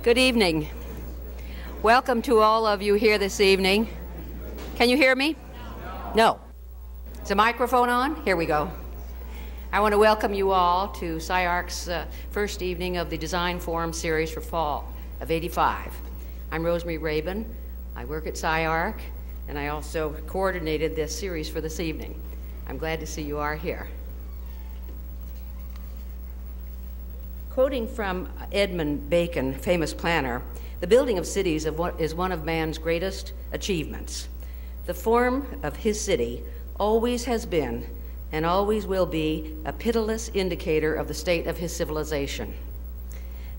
Good evening. Welcome to all of you here this evening. Can you hear me? No. Is the microphone on? Here we go. I want to welcome you all to SCI-Arc's first evening of the Design Forum series for fall of '85. I'm Rosemary Rabin. I work at SCI-Arc, and I also coordinated this series for this evening. I'm glad to see you are here. Quoting from Edmund Bacon, famous planner, the building of cities is one of man's greatest achievements. The form of his city always has been and always will be a pitiless indicator of the state of his civilization.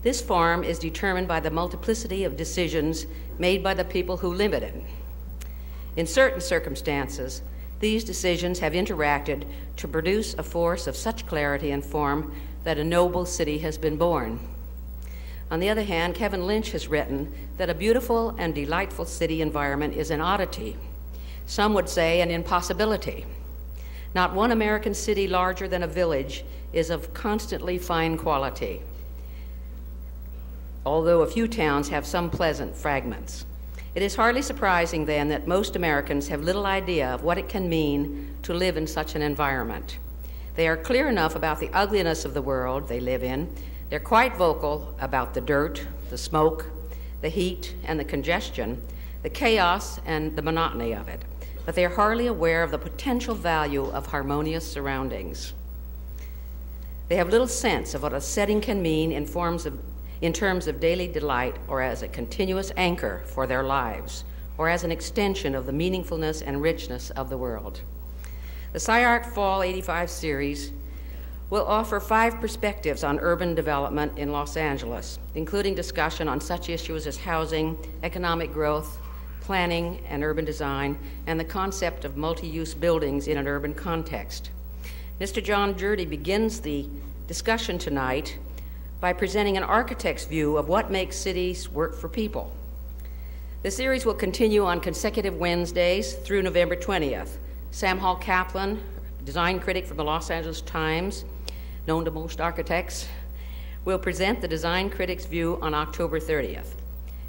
This form is determined by the multiplicity of decisions made by the people who live in it. In certain circumstances, these decisions have interacted to produce a force of such clarity and form that a noble city has been born. On the other hand, Kevin Lynch has written that a beautiful and delightful city environment is an oddity. Some would say an impossibility. Not one American city larger than a village is of constantly fine quality, although a few towns have some pleasant fragments. It is hardly surprising then that most Americans have little idea of what it can mean to live in such an environment. They are clear enough about the ugliness of the world they live in. They're quite vocal about the dirt, the smoke, the heat, and the congestion, the chaos and the monotony of it. But they are hardly aware of the potential value of harmonious surroundings. They have little sense of what a setting can mean in terms of daily delight, or as a continuous anchor for their lives, or as an extension of the meaningfulness and richness of the world. The SCI-Arc Fall '85 series will offer 5 perspectives on urban development in Los Angeles, including discussion on such issues as housing, economic growth, planning and urban design, and the concept of multi-use buildings in an urban context. Mr. Jon Jerde begins the discussion tonight by presenting an architect's view of what makes cities work for people. The series will continue on consecutive Wednesdays through November 20th. Sam Hall Kaplan, design critic from the Los Angeles Times, known to most architects, will present the design critic's view on October 30th.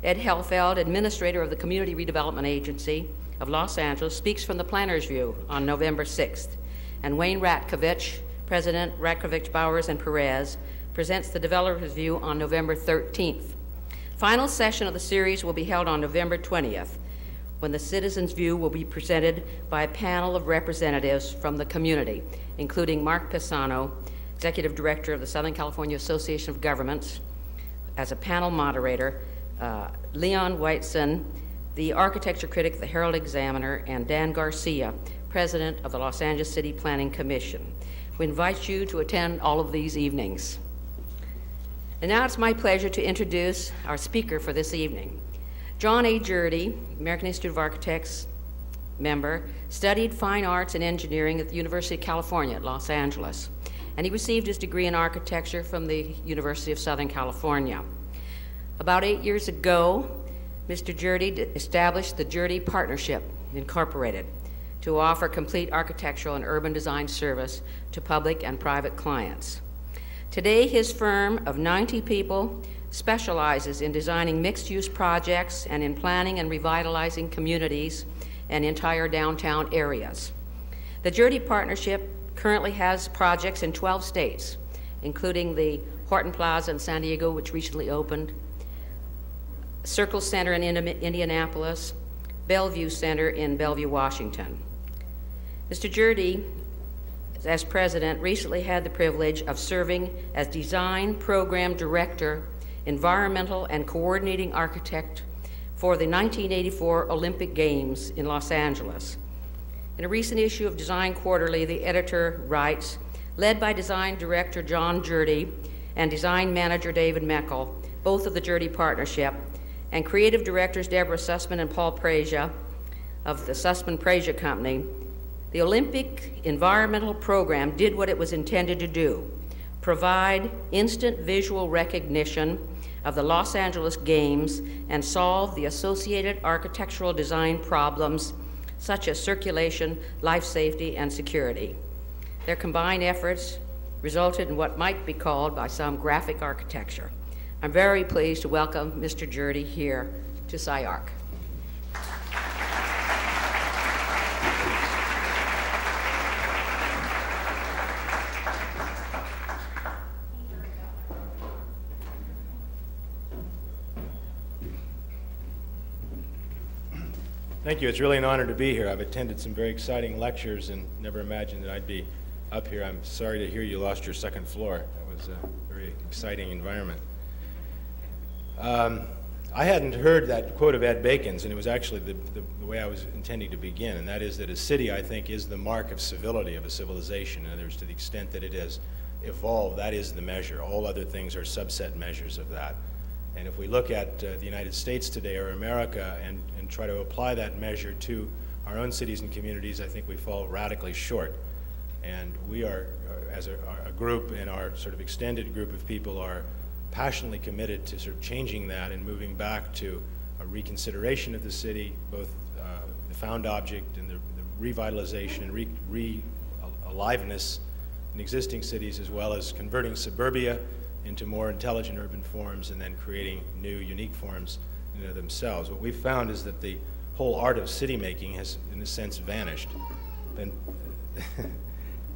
Ed Helfeld, administrator of the Community Redevelopment Agency of Los Angeles, speaks from the planner's view on November 6th. And Wayne Ratkovich, president Ratkovich, Bowers, and Perez, presents the developer's view on November 13th. Final session of the series will be held on November 20th, when the citizen's view will be presented by a panel of representatives from the community, including Mark Pisano, executive director of the Southern California Association of Governments, as a panel moderator, Leon Whiteson, the architecture critic of the Herald Examiner, and Dan Garcia, president of the Los Angeles City Planning Commission. We invite you to attend all of these evenings. And now it's my pleasure to introduce our speaker for this evening. Jon A. Jerde, American Institute of Architects member, studied fine arts and engineering at the University of California at Los Angeles, and he received his degree in architecture from the University of Southern California. About 8 years ago, Mr. Jerde established the Jerde Partnership, Incorporated, to offer complete architectural and urban design service to public and private clients. Today, his firm of 90 people specializes in designing mixed-use projects and in planning and revitalizing communities and entire downtown areas. The Jerde Partnership currently has projects in 12 states, including the Horton Plaza in San Diego, which recently opened, Circle Center in Indianapolis, Bellevue Center in Bellevue, Washington. Mr. Jerde, as president, recently had the privilege of serving as design program director, environmental and coordinating architect for the 1984 Olympic Games in Los Angeles. In a recent issue of Design Quarterly, the editor writes, led by design director Jon Jerde and design manager David Meckel, both of the Jerde Partnership, and creative directors Deborah Sussman and Paul Prasia of the Sussman-Prasia Company, the Olympic environmental program did what it was intended to do: provide instant visual recognition of the Los Angeles Games and solve the associated architectural design problems such as circulation, life safety, and security. Their combined efforts resulted in what might be called by some graphic architecture, I'm very pleased to welcome Mr. Jerde here to SCI-Arc. Thank you. It's really an honor to be here. I've attended some very exciting lectures and never imagined that I'd be up here. I'm sorry to hear you lost your second floor. That was a very exciting environment. I hadn't heard that quote of Ed Bacon's, and it was actually the way I was intending to begin, and that is that a city, I think, is the mark of civility of a civilization. In other words, to the extent that it has evolved, that is the measure. All other things are subset measures of that. And if we look at the United States today, or America, and try to apply that measure to our own cities and communities, I think we fall radically short. And we are, as a group, and our sort of extended group of people, are passionately committed to sort of changing that and moving back to a reconsideration of the city, both the found object and the revitalization and aliveness in existing cities, as well as converting suburbia into more intelligent urban forms and then creating new, unique forms in and of themselves. What we've found is that the whole art of city making has, in a sense, vanished.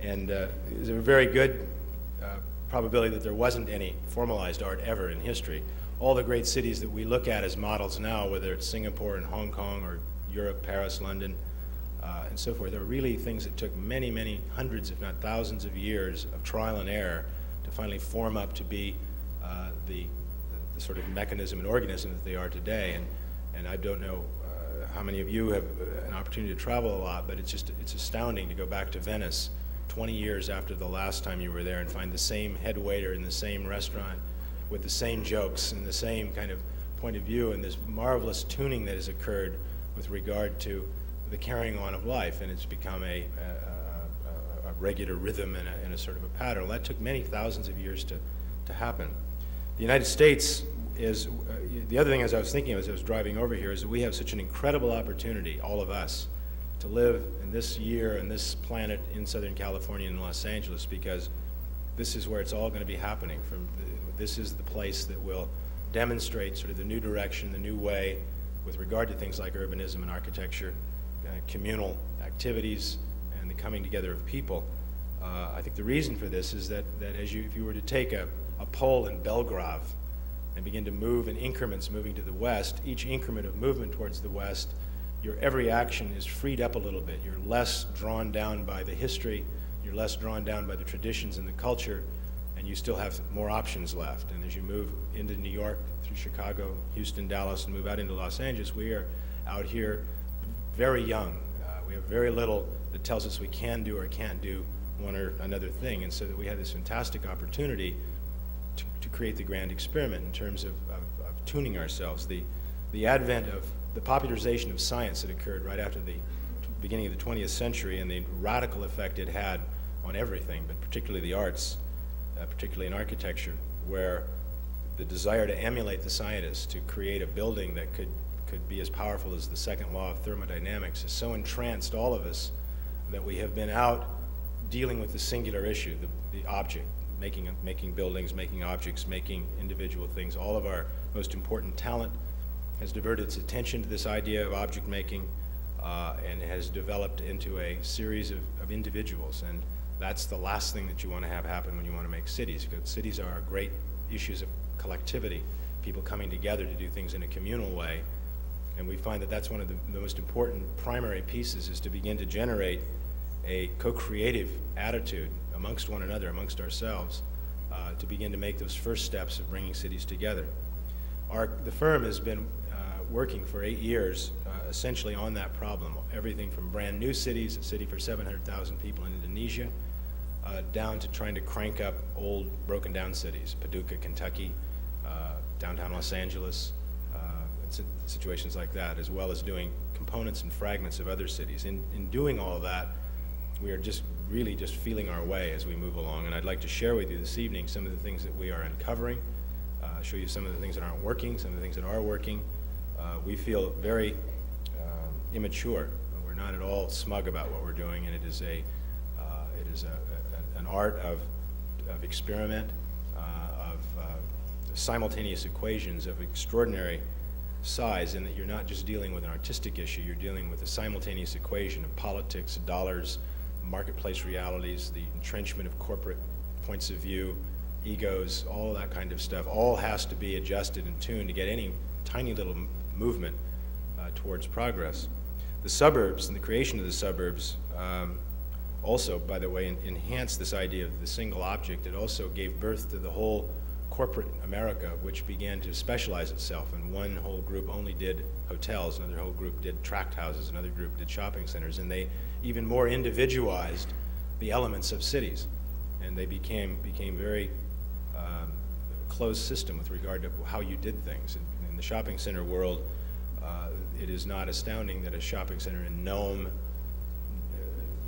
And there's a very good probability that there wasn't any formalized art ever in history. All the great cities that we look at as models now, whether it's Singapore and Hong Kong or Europe, Paris, London, and so forth, are really things that took many, many hundreds, if not thousands of years of trial and error to finally form up to be the sort of mechanism and organism that they are today. And I don't know how many of you have an opportunity to travel a lot, but it's astounding to go back to Venice 20 years after the last time you were there and find the same head waiter in the same restaurant with the same jokes and the same kind of point of view, and this marvelous tuning that has occurred with regard to the carrying on of life, and it's become a regular rhythm and a sort of a pattern. Well, that took many thousands of years to happen. The United States is, the other thing as I was thinking as I was driving over here, is that we have such an incredible opportunity, all of us, to live in this year and this planet in Southern California and Los Angeles, because this is where it's all going to be happening. This is the place that will demonstrate sort of the new direction, the new way with regard to things like urbanism and architecture, communal activities, and the coming together of people. I think the reason for this is that if you were to take a pole in Belgrave and begin to move in increments moving to the west, each increment of movement towards the west, your every action is freed up a little bit. You're less drawn down by the history, you're less drawn down by the traditions and the culture, and you still have more options left. And as you move into New York, through Chicago, Houston, Dallas, and move out into Los Angeles, we are out here very young. We have very little that tells us we can do or can't do one or another thing, and so that we have this fantastic opportunity to create the grand experiment in terms of tuning ourselves. The advent of the popularization of science that occurred right after the beginning of the 20th century and the radical effect it had on everything, but particularly the arts, particularly in architecture, where the desire to emulate the scientists, to create a building that could be as powerful as the second law of thermodynamics, has so entranced all of us that we have been out dealing with the singular issue, the object, making buildings, making objects, making individual things. All of our most important talent has diverted its attention to this idea of object making, and it has developed into a series of individuals. And that's the last thing that you want to have happen when you want to make cities, because cities are great issues of collectivity, people coming together to do things in a communal way. And we find that that's one of the most important primary pieces, is to begin to generate a co-creative attitude amongst one another, amongst ourselves, to begin to make those first steps of bringing cities together. The firm has been working for 8 years essentially on that problem, everything from brand new cities, a city for 700,000 people in Indonesia, down to trying to crank up old broken down cities, Paducah, Kentucky, downtown Los Angeles, situations like that, as well as doing components and fragments of other cities. In doing all of that, we are really just feeling our way as we move along, and I'd like to share with you this evening some of the things that we are uncovering, show you some of the things that aren't working, some of the things that are working. We feel very immature. We're not at all smug about what we're doing, and it is an art of experiment, of simultaneous equations of extraordinary size, in that you're not just dealing with an artistic issue, you're dealing with a simultaneous equation of politics, dollars, marketplace realities, the entrenchment of corporate points of view, egos, all of that kind of stuff, all has to be adjusted and tuned to get any tiny little movement towards progress. The suburbs and the creation of the suburbs also, by the way, enhanced this idea of the single object. It also gave birth to the whole corporate America, which began to specialize itself, and one whole group only did hotels, another whole group did tract houses, another group did shopping centers, and they even more individualized the elements of cities, and they became very closed system with regard to how you did things. In the shopping center world, it is not astounding that a shopping center in Nome,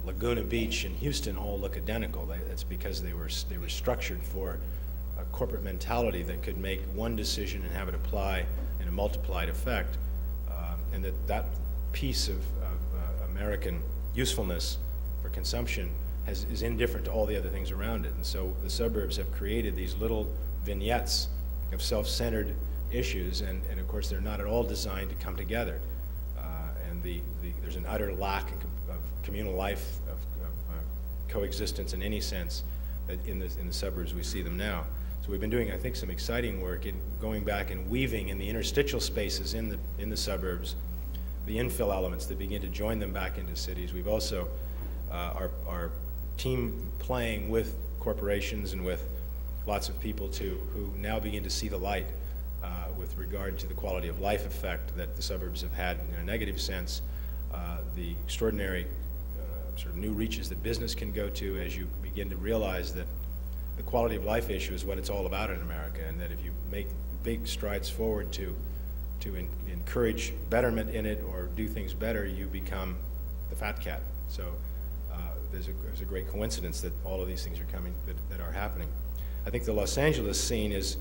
Laguna Beach, and Houston all look identical. That's because they were structured for a corporate mentality that could make one decision and have it apply in a multiplied effect, and that piece of American usefulness for consumption is indifferent to all the other things around it. And so the suburbs have created these little vignettes of self-centered issues, and of course they're not at all designed to come together. And there's an utter lack of communal life, of coexistence in any sense in the suburbs we see them now. So we've been doing, I think, some exciting work in going back and weaving in the interstitial spaces in the suburbs the infill elements that begin to join them back into cities. We've also our team playing with corporations and with lots of people who now begin to see the light with regard to the quality of life effect that the suburbs have had in a negative sense, the extraordinary sort of new reaches that business can go to as you begin to realize that the quality of life issue is what it's all about in America, and that if you make big strides forward to encourage betterment in it or do things better, you become the fat cat. So there's a great coincidence that all of these things are coming, that are happening. I think the Los Angeles scene is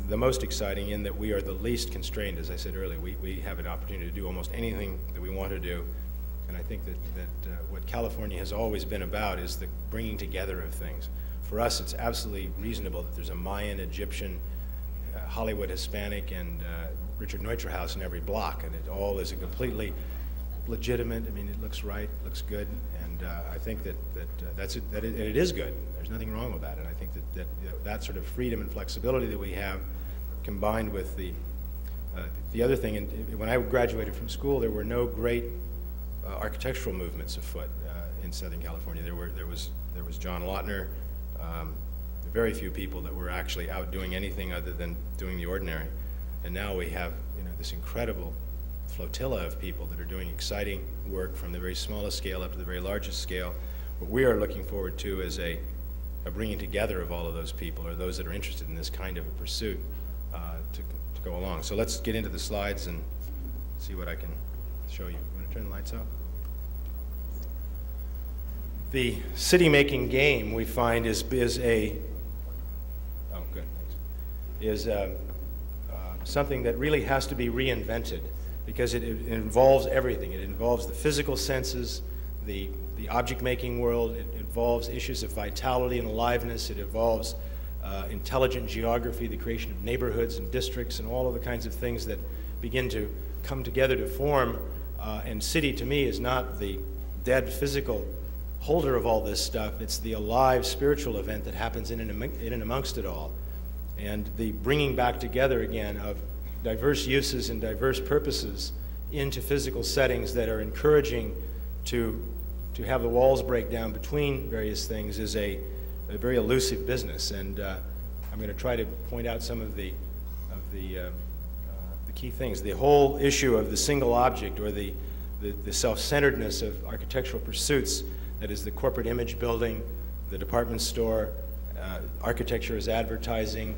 the most exciting in that we are the least constrained. As I said earlier, we have an opportunity to do almost anything that we want to do. And I think that what California has always been about is the bringing together of things. For us, it's absolutely reasonable that there's a Mayan, Egyptian, Hollywood Hispanic, and Richard Neutra house in every block, and it all is a completely legitimate. I mean, it looks right, looks good, and I think that it is good. There's nothing wrong with that, and I think that sort of freedom and flexibility that we have, combined with the other thing. And when I graduated from school, there were no great architectural movements afoot in Southern California. There was John Lautner. Very few people that were actually out doing anything other than doing the ordinary. And now we have this incredible flotilla of people that are doing exciting work from the very smallest scale up to the very largest scale. What we are looking forward to is a bringing together of all of those people, or those that are interested in this kind of a pursuit, to go along. So let's get into the slides and see what I can show you. You want to turn the lights off? The city-making game, we find, is something that really has to be reinvented, because it involves everything. It involves the physical senses, the object-making world. It involves issues of vitality and aliveness. It involves intelligent geography, the creation of neighborhoods and districts, and all of the kinds of things that begin to come together to form. And city, to me, is not the dead physical holder of all this stuff. It's the alive spiritual event that happens in and amongst it all. And the bringing back together again of diverse uses and diverse purposes into physical settings that are encouraging to have the walls break down between various things is a very elusive business. And I'm going to try to point out some of the key things. The whole issue of the single object, or the self-centeredness of architectural pursuits, that is the corporate image building, the department store, architecture as advertising.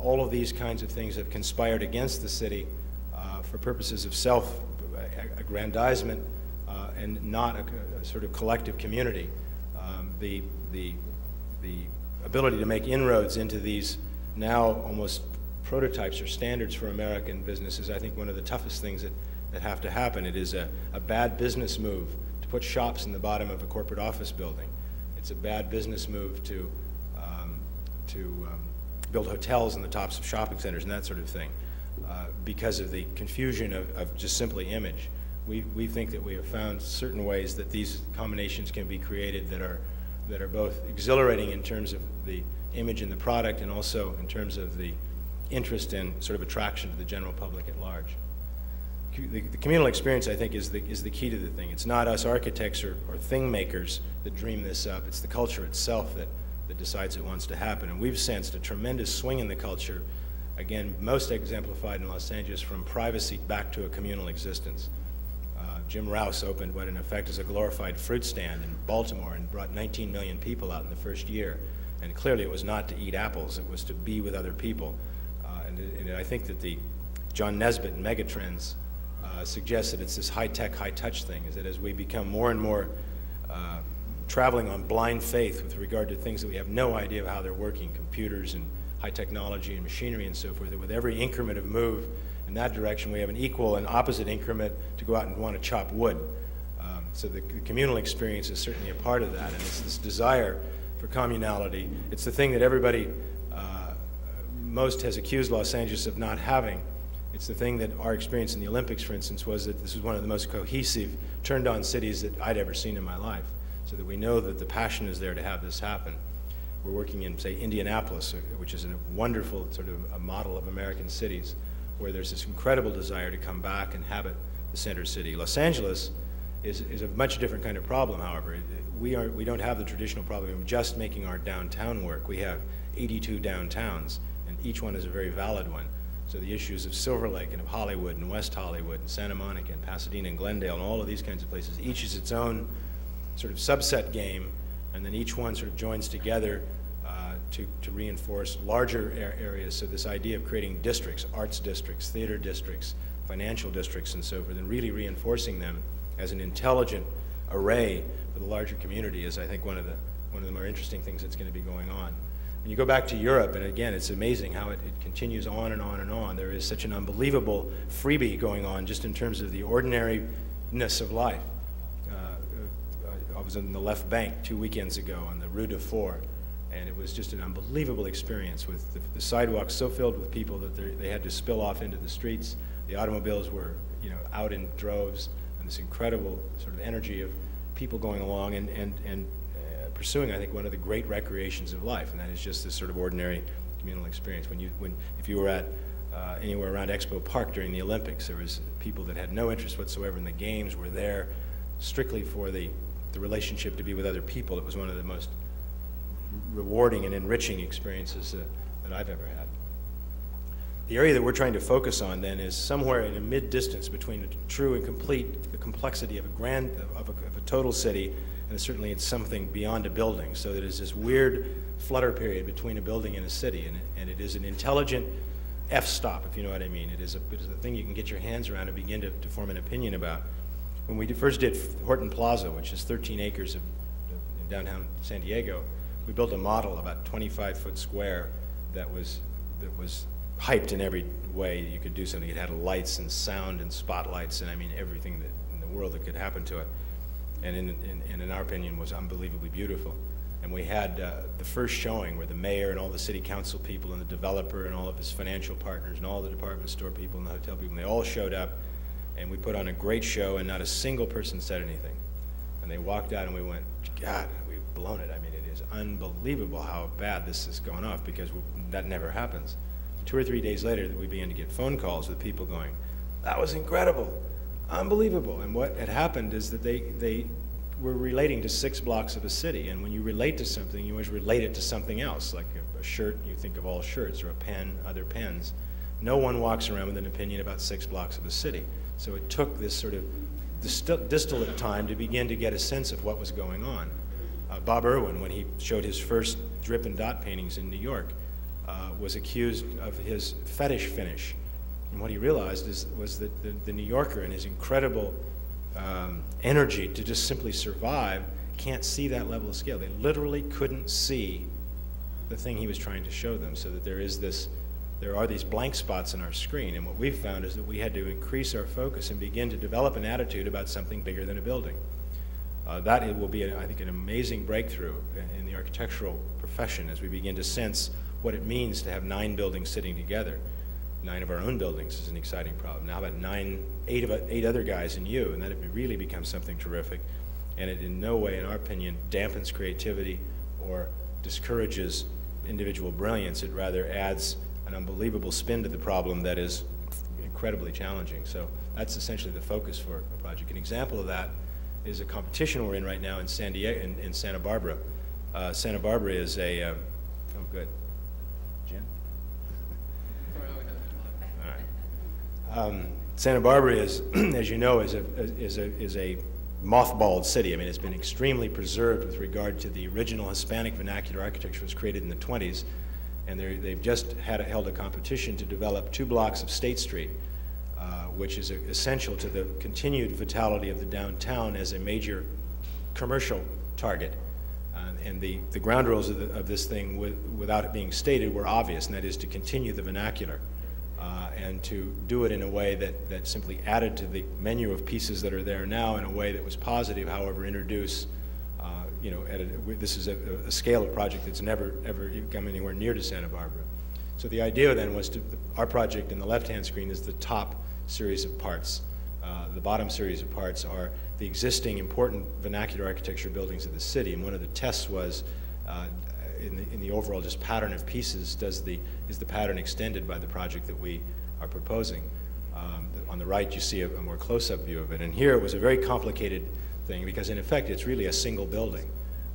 All of these kinds of things have conspired against the city for purposes of self-aggrandizement and not a sort of collective community. The ability to make inroads into these now almost prototypes or standards for American business is, I think, one of the toughest things that have to happen. It is a bad business move to put shops in the bottom of a corporate office building. It's a bad business move to build hotels on the tops of shopping centers and that sort of thing, because of the confusion of just simply image. We think that we have found certain ways that these combinations can be created that are both exhilarating in terms of the image and the product, and also in terms of the interest and sort of attraction to the general public at large. The communal experience, I think, is the key to the thing. It's not us architects or thing makers that dream this up. It's the culture itself that decides it wants to happen. And we've sensed a tremendous swing in the culture, again, most exemplified in Los Angeles, from privacy back to a communal existence. Jim Rouse opened what in effect is a glorified fruit stand in Baltimore and brought 19 million people out in the first year. And clearly it was not to eat apples, it was to be with other people. And I think that the John Nesbitt in Megatrends suggests that it's this high-tech, high-touch thing, is that as we become more and more traveling on blind faith with regard to things that we have no idea of how they're working, computers and high technology and machinery and so forth, that with every increment of move in that direction, we have an equal and opposite increment to go out and want to chop wood. So the communal experience is certainly a part of that, and it's this desire for communality. It's the thing that everybody most has accused Los Angeles of not having. It's the thing that our experience in the Olympics, for instance, was that this was one of the most cohesive, turned-on cities that I'd ever seen in my life, so that we know that the passion is there to have this happen. We're working in, say, Indianapolis, which is a wonderful sort of a model of American cities, where there's this incredible desire to come back and inhabit the center city. Los Angeles is a much different kind of problem, however. We don't have the traditional problem of just making our downtown work. We have 82 downtowns, and each one is a very valid one. So the issues of Silver Lake and of Hollywood and West Hollywood and Santa Monica and Pasadena and Glendale and all of these kinds of places, each is its own sort of subset game, and then each one sort of joins together to reinforce larger areas. So this idea of creating districts, arts districts, theater districts, financial districts, and so forth, and really reinforcing them as an intelligent array for the larger community is, I think, one of the more interesting things that's going to be going on. When you go back to Europe, and again, it's amazing how it continues on and on and on. There is such an unbelievable freebie going on just in terms of the ordinariness of life. I was in the left bank 2 weekends ago on the Rue de Four, and it was just an unbelievable experience with the sidewalks so filled with people that they had to spill off into the streets. The automobiles were, out in droves, and this incredible sort of energy of people going along and pursuing, I think, one of the great recreations of life, and that is just this sort of ordinary communal experience. If you were at anywhere around Expo Park during the Olympics, there was people that had no interest whatsoever in the games, were there strictly for the relationship to be with other people. It was one of the most rewarding and enriching experiences that I've ever had. The area that we're trying to focus on then is somewhere in a mid-distance between the true and complete, the complexity of a total city, and certainly it's something beyond a building. So it is this weird flutter period between a building and a city, and it is an intelligent f-stop, if you know what I mean. It is a thing you can get your hands around and begin to form an opinion about. When we first did Horton Plaza, which is 13 acres in downtown San Diego, we built a model about 25-foot square that was hyped in every way you could do something. It had lights and sound and spotlights and, I mean, everything that in the world that could happen to it. And in our opinion was unbelievably beautiful. And we had the first showing where the mayor and all the city council people and the developer and all of his financial partners and all the department store people and the hotel people, and they all showed up, and we put on a great show, and not a single person said anything. And they walked out and we went, God, we've blown it. I mean, it is unbelievable how bad this is going off, because that never happens. 2 or 3 days later, we began to get phone calls with people going, that was incredible, unbelievable. And what had happened is that they were relating to 6 blocks of a city, and when you relate to something, you always relate it to something else, like a shirt, you think of all shirts, or a pen, other pens. No one walks around with an opinion about 6 blocks of a city. So it took this sort of distillate time to begin to get a sense of what was going on. Bob Irwin, when he showed his first drip and dot paintings in New York, was accused of his fetish finish. And what he realized was that the New Yorker, and his incredible energy to just simply survive, can't see that level of scale. They literally couldn't see the thing he was trying to show them, so that there are these blank spots in our screen. And what we've found is that we had to increase our focus and begin to develop an attitude about something bigger than a building. That it will be, I think, an amazing breakthrough in the architectural profession as we begin to sense what it means to have 9 buildings sitting together. 9 of our own buildings is an exciting problem. Now about 8 other guys in you, and then it really becomes something terrific. And it in no way, in our opinion, dampens creativity or discourages individual brilliance. It rather adds an unbelievable spin to the problem that is incredibly challenging. So that's essentially the focus for a project. An example of that is a competition we're in right now in San Diego, in Santa Barbara. Santa Barbara is a, oh good, Jen? All right. Santa Barbara is, as you know, is a mothballed city. I mean, it's been extremely preserved with regard to the original Hispanic vernacular architecture was created in the 20s, and they've just held a competition to develop 2 blocks of State Street, which is essential to the continued vitality of the downtown as a major commercial target. And the ground rules of this thing, without it being stated, were obvious, and that is to continue the vernacular and to do it in a way that simply added to the menu of pieces that are there now in a way that was positive, however, introduce, you know, this is a scale of project that's never, ever come anywhere near to Santa Barbara. So the idea then was our project in the left-hand screen is the top series of parts. The bottom series of parts are the existing important vernacular architecture buildings of the city, and one of the tests was in the overall just pattern of pieces, is the pattern extended by the project that we are proposing. On the right you see a more close-up view of it, and here it was a very complicated thing because in effect it's really a single building,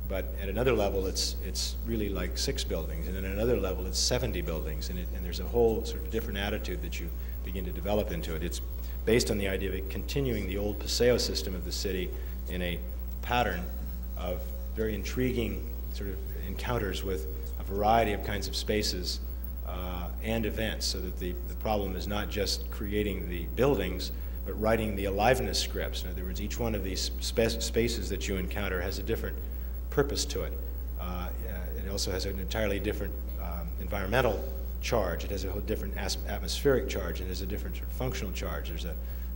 but at another level it's really like 6 buildings, and at another level it's 70 buildings, and there's a whole sort of different attitude that you begin to develop into it. It's based on the idea of it continuing the old Paseo system of the city in a pattern of very intriguing sort of encounters with a variety of kinds of spaces and events, so that the problem is not just creating the buildings, but writing the aliveness scripts. In other words, each one of these spaces that you encounter has a different purpose to it. It also has an entirely different environmental charge. It has a whole different atmospheric charge. It has a different sort of functional charge.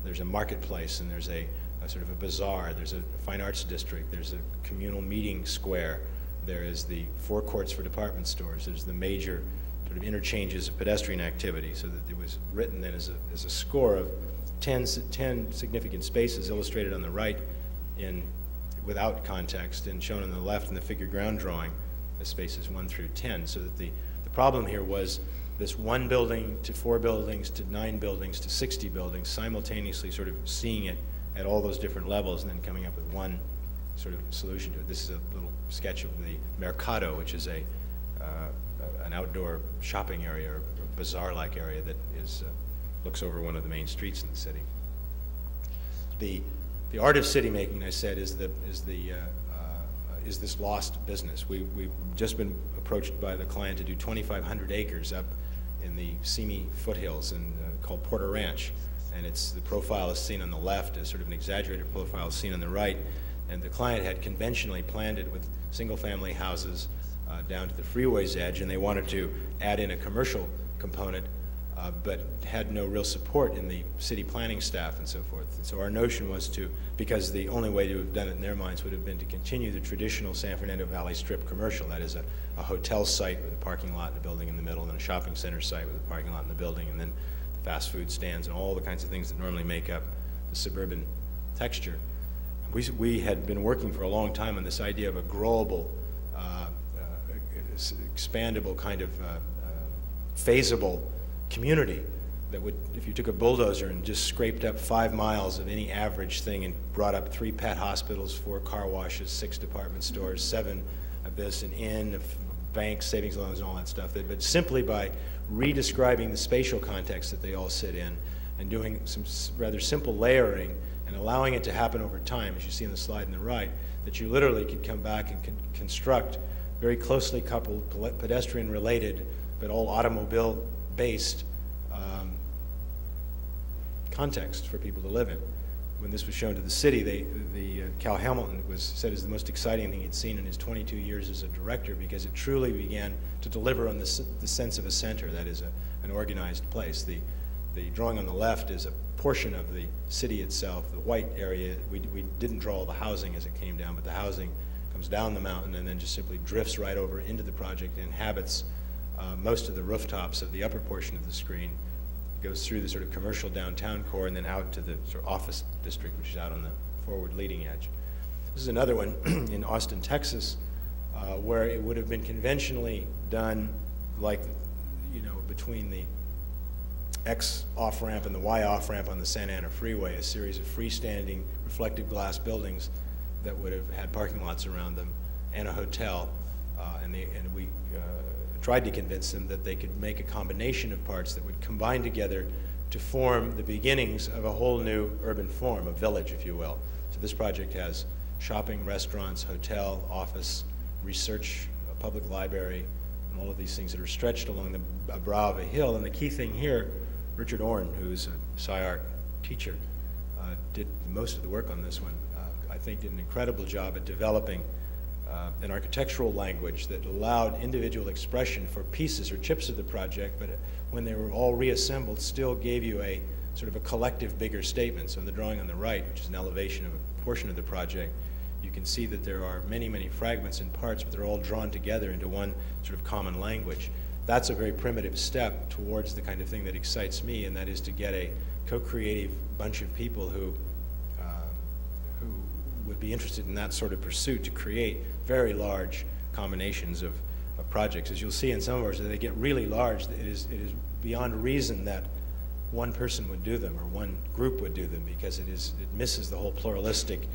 There's a marketplace, and there's a sort of a bazaar. There's a fine arts district. There's a communal meeting square. There is the forecourts for department stores. There's the major sort of interchanges of pedestrian activity, so that it was written then as a score of 10 significant spaces illustrated on the right without context, and shown on the left in the figure ground drawing as spaces 1 through 10, so that the problem here was this 1 building to 4 buildings to 9 buildings to 60 buildings, simultaneously sort of seeing it at all those different levels and then coming up with one sort of solution to it. This is a little sketch of the Mercado, which is an outdoor shopping area or bazaar-like area that looks over one of the main streets in the city. The art of city making, I said, is this lost business. We've just been approached by the client to do 2,500 acres up in the Simi foothills called Porter Ranch, and the profile is seen on the left as sort of an exaggerated profile seen on the right, and the client had conventionally planned it with single-family houses down to the freeway's edge, and they wanted to add in a commercial component, but had no real support in the city planning staff and so forth. And so our notion was because the only way to have done it in their minds would have been to continue the traditional San Fernando Valley Strip commercial, that is a hotel site with a parking lot and a building in the middle, and a shopping center site with a parking lot in the building, and then the fast food stands and all the kinds of things that normally make up the suburban texture. We had been working for a long time on this idea of a growable, expandable kind of phasable community that would, if you took a bulldozer and just scraped up 5 miles of any average thing and brought up 3 pet hospitals, 4 car washes, 6 department stores, 7 of this, an inn, of banks, savings loans, and all that stuff, but simply by redescribing the spatial context that they all sit in and doing some rather simple layering and allowing it to happen over time, as you see in the slide on the right, that you literally could come back and construct very closely coupled, pedestrian-related, but all automobile-based context for people to live in. When this was shown to the city, Cal Hamilton was said as the most exciting thing he'd seen in his 22 years as a director, because it truly began to deliver on the sense of a center, that is an organized place. The drawing on the left is a portion of the city itself. The white area, we didn't draw all the housing as it came down, but the housing comes down the mountain and then just simply drifts right over into the project and inhabits most of the rooftops of the upper portion of the screen. It goes through the sort of commercial downtown core and then out to the sort of office district, which is out on the forward leading edge. This is another one in Austin, Texas, where it would have been conventionally done like, between the X off-ramp and the Y off-ramp on the Santa Ana Freeway, a series of freestanding reflective glass buildings that would have had parking lots around them and a hotel. And we tried to convince them that they could make a combination of parts that would combine together to form the beginnings of a whole new urban form, a village, if you will. So this project has shopping, restaurants, hotel, office, research, a public library, and all of these things that are stretched along the brow of a hill. And the key thing here, Richard Orn, who's a SCI-Arc teacher, did most of the work on this one. I think did an incredible job at developing an architectural language that allowed individual expression for pieces or chips of the project, but when they were all reassembled, still gave you a sort of a collective bigger statement. So in the drawing on the right, which is an elevation of a portion of the project, you can see that there are many, many fragments and parts, but they're all drawn together into one sort of common language. That's a very primitive step towards the kind of thing that excites me, and that is to get a co-creative bunch of people who would be interested in that sort of pursuit to create very large combinations of projects. As you'll see in some of ours, as they get really large, it is beyond reason that one person would do them or one group would do them, because it misses the whole pluralistic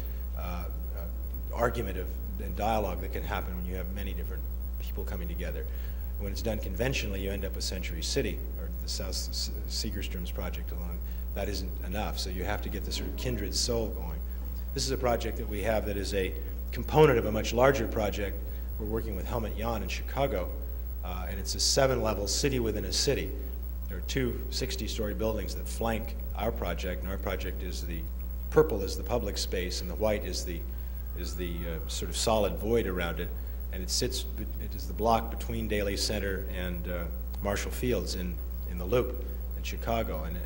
argument and dialogue that can happen when you have many different people coming together. When it's done conventionally, you end up with Century City, or the South Segerstrom's project along. That isn't enough, so you have to get this sort of kindred soul going. This is a project that we have that is a component of a much larger project. We're working with Helmut Jahn in Chicago, and it's a 7-level city within a city. There are 2 60-story buildings that flank our project, and our project is the purple is the public space, and the white is the sort of solid void around it, and it is the block between Daly Center and Marshall Fields in the Loop in Chicago, and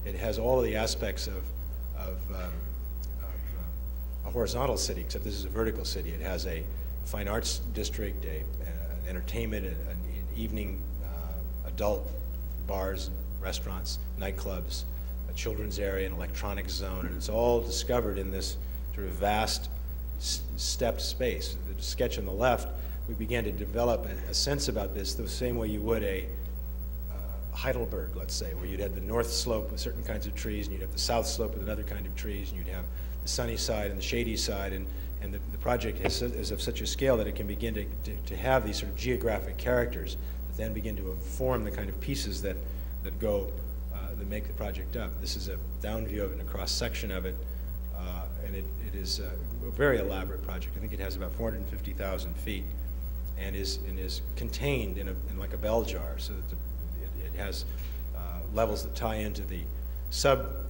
it has all of the aspects of a horizontal city, except this is a vertical city. It has a fine arts district, an entertainment, an evening adult bars, restaurants, nightclubs, a children's area, an electronics zone, and it's all discovered in this sort of vast stepped space. The sketch on the left, we began to develop a sense about this the same way you would a Heidelberg, let's say, where you'd have the north slope with certain kinds of trees, and you'd have the south slope with another kind of trees, and you'd have the sunny side and the shady side, and the project is of such a scale that it can begin to have these sort of geographic characters that then begin to form the kind of pieces that that make the project up. This is a down view of it and a cross section of it, and it is a very elaborate project. I think it has about 450,000 feet, and is contained in like a bell jar, so that it has levels that tie into the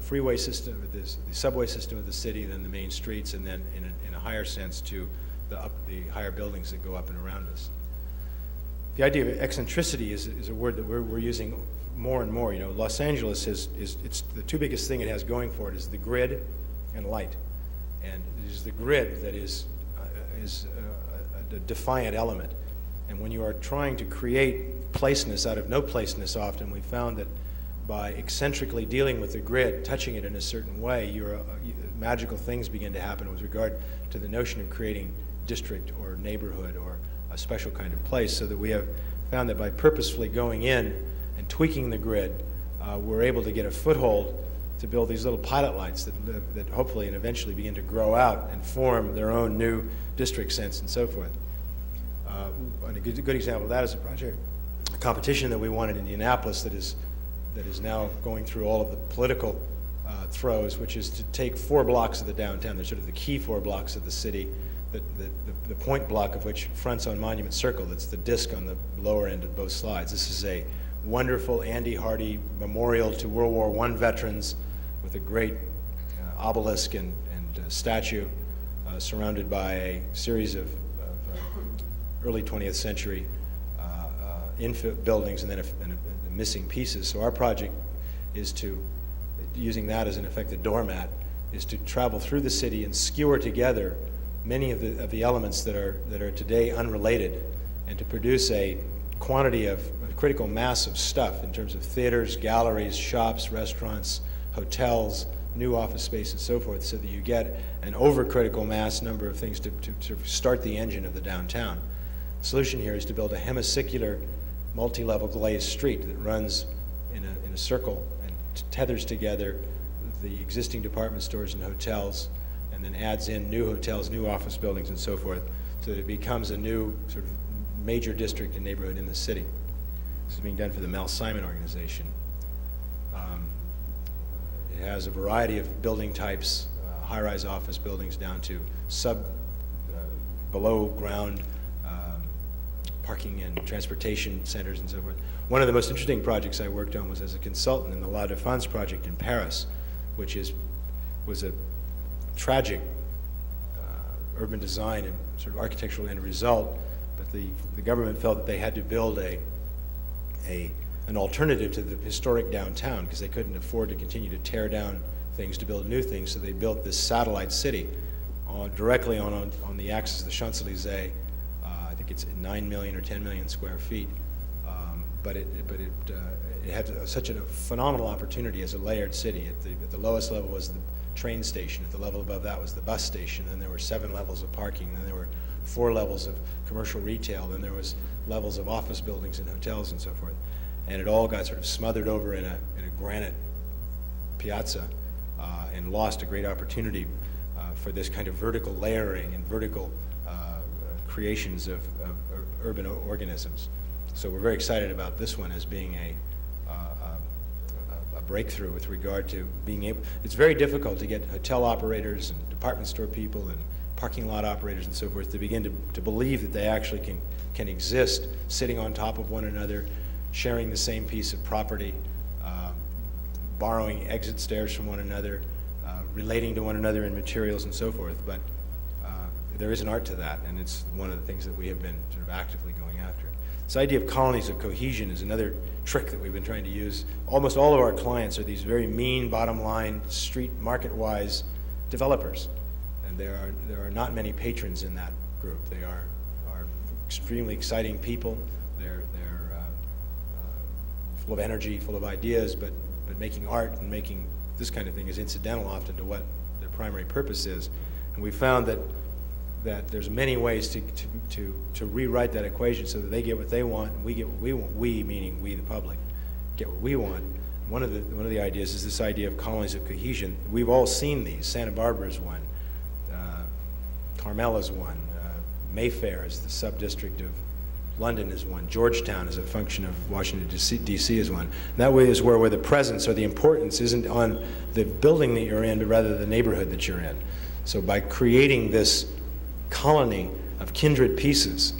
freeway system, the subway system of the city, and then the main streets, and then in a higher sense to the higher buildings that go up and around us. The idea of eccentricity is a word that we're using more and more. Los Angeles it's the 2 biggest thing it has going for it is the grid and light, and it is the grid that is a defiant element. And when you are trying to create placeness out of no placeness, often we found that by eccentrically dealing with the grid, touching it in a certain way, magical things begin to happen with regard to the notion of creating district or neighborhood or a special kind of place, so that we have found that by purposefully going in and tweaking the grid, we're able to get a foothold to build these little pilot lights that hopefully and eventually begin to grow out and form their own new district sense and so forth. And a good example of that is a competition that we won in Indianapolis that is now going through all of the political throes, which is to take 4 blocks of the downtown. They're sort of the key 4 blocks of the city, the point block of which fronts on Monument Circle. That's the disc on the lower end of both slides. This is a wonderful Andy Hardy memorial to World War I veterans with a great obelisk and statue surrounded by a series of early 20th century infill buildings and then missing pieces. So our project is using that as in effect a doormat, is to travel through the city and skewer together many of the elements that are today unrelated, and to produce a quantity of a critical mass of stuff in terms of theaters, galleries, shops, restaurants, hotels, new office space, and so forth, so that you get an overcritical mass number of things to start the engine of the downtown. The solution here is to build a hemicycular, multi-level glazed street that runs in a circle and tethers together the existing department stores and hotels, and then adds in new hotels, new office buildings, and so forth, so that it becomes a new sort of major district and neighborhood in the city. This is being done for the Mel Simon organization. It has a variety of building types, high-rise office buildings down to below ground parking and transportation centers and so forth. One of the most interesting projects I worked on was as a consultant in the La Défense project in Paris, which was a tragic urban design and sort of architectural end result, but the government felt that they had to build an alternative to the historic downtown because they couldn't afford to continue to tear down things to build new things, so they built this satellite city directly on the axis of the Champs-Élysées. I think it's 9 million or 10 million square feet, but it had such a phenomenal opportunity as a layered city. At the lowest level was the train station. At the level above that was the bus station. Then there were 7 levels of parking. Then there were 4 levels of commercial retail. Then there was levels of office buildings and hotels and so forth. And it all got sort of smothered over in a granite piazza and lost a great opportunity for this kind of vertical layering and vertical creations of urban organisms. So we're very excited about this one as being a breakthrough with regard to being able. It's very difficult to get hotel operators and department store people and parking lot operators and so forth to begin to believe that they actually can exist sitting on top of one another, sharing the same piece of property, borrowing exit stairs from one another, relating to one another in materials and so forth. But there is an art to that, and it's one of the things that we have been sort of actively going after. This idea of colonies of cohesion is another trick that we've been trying to use. Almost all of our clients are these very mean, bottom line, street market-wise developers, and there are not many patrons in that group. They are extremely exciting people. They're full of energy, full of ideas, but making art and making this kind of thing is incidental often to what their primary purpose is. And we found that there's many ways to rewrite that equation so that they get what they want and we get what we want. We, meaning we, the public, get what we want. One of the ideas is this idea of colonies of cohesion. We've all seen these. Santa Barbara is one. Carmel is one. Mayfair is the sub-district of London is one. Georgetown is a function of Washington, D.C. is one. And that way is where the presence or the importance isn't on the building that you're in, but rather the neighborhood that you're in. So by creating this colony of kindred pieces,